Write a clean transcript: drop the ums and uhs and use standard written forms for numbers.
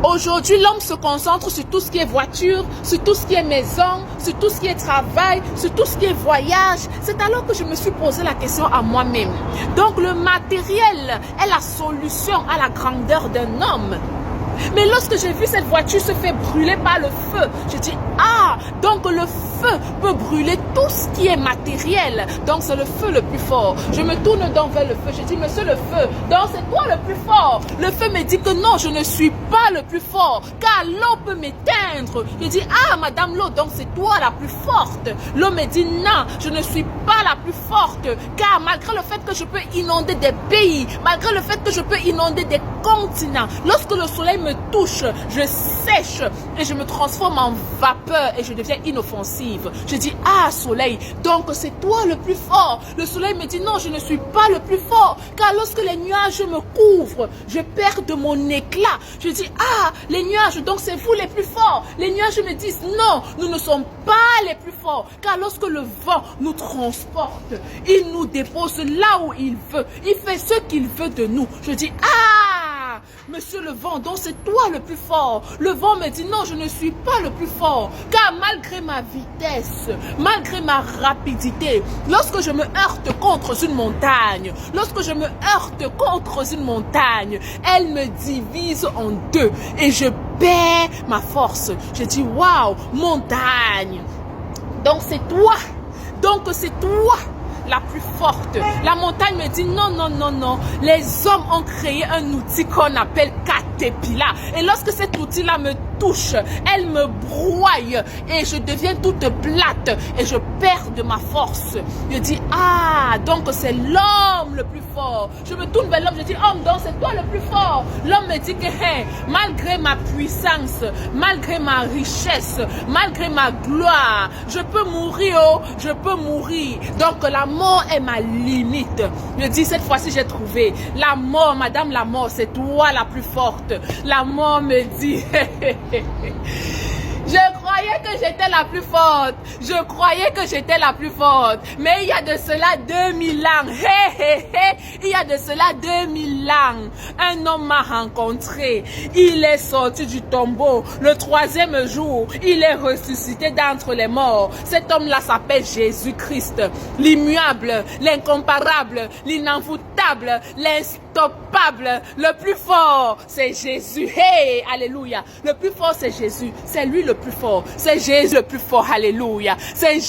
Aujourd'hui, l'homme se concentre sur tout ce qui est voiture, sur tout ce qui est maison, sur tout ce qui est travail, sur tout ce qui est voyage. C'est alors que je me suis posé la question à moi-même. Donc, le matériel est la solution à la grandeur d'un homme. Mais lorsque j'ai vu cette voiture se faire brûler par le feu, j'ai dit, ah, donc le feu peut brûler tout ce qui est matériel. Donc c'est le feu le plus fort. Je me tourne donc vers le feu. Je dis, monsieur le feu, donc c'est toi le plus fort. Le feu me dit que non, je ne suis pas le plus fort, car l'eau peut m'éteindre. Je dis, ah, madame l'eau, donc c'est toi la plus forte. L'eau me dit, non, je ne suis pas la plus forte, car malgré le fait que je peux inonder des pays, malgré le fait que je peux inonder des continents, lorsque le soleil me touche, je sèche et je me transforme en vapeur et je deviens inoffensive. Je dis, ah soleil, donc c'est toi le plus fort. Le soleil me dit, non, je ne suis pas le plus fort, car lorsque les nuages me couvrent, je perds de mon éclat. Je dis, ah, les nuages, donc c'est vous les plus forts. Les nuages me disent, non, nous ne sommes pas les plus forts, car lorsque le vent nous transporte, il nous dépose là où il veut. Il fait ce qu'il veut de nous. Je dis, ah, monsieur le vent, donc c'est toi le plus fort. Le vent me dit, non, je ne suis pas le plus fort, car malgré ma vitesse, malgré ma rapidité, lorsque je me heurte contre une montagne, lorsque je me heurte contre une montagne, elle me divise en deux et je perds ma force. Je dis, waouh, montagne, donc c'est toi, la plus forte. La montagne me dit non, non, non, non. Les hommes ont créé un outil qu'on appelle Caterpillar. Et lorsque cet outil-là me touche, elle me broie et je deviens toute plate et je perds de ma force. Je dis, ah, donc c'est l'homme le plus fort. Je me tourne vers l'homme, je dis, homme, donc c'est toi le plus fort. L'homme me dit que, hey, malgré ma puissance, malgré ma richesse, malgré ma gloire, je peux mourir, oh, je peux mourir. Donc la mort est ma limite. Je dis, cette fois-ci, j'ai trouvé. La mort, madame la mort, c'est toi la plus forte. La mort me dit, je croyais que j'étais la plus forte. Je croyais que j'étais la plus forte. Mais il y a de cela 2000 ans. Il y a de cela 2000 ans. Un homme m'a rencontré. Il est sorti du tombeau. Le troisième jour, il est ressuscité d'entre les morts. Cet homme-là s'appelle Jésus-Christ. L'immuable, l'incomparable, l'inenvoûtable, l'instoppable. Le plus fort, c'est Jésus. Hey, alléluia. Le plus fort, c'est Jésus. C'est lui le plus fort. C'est Jésus le plus fort. Alléluia. C'est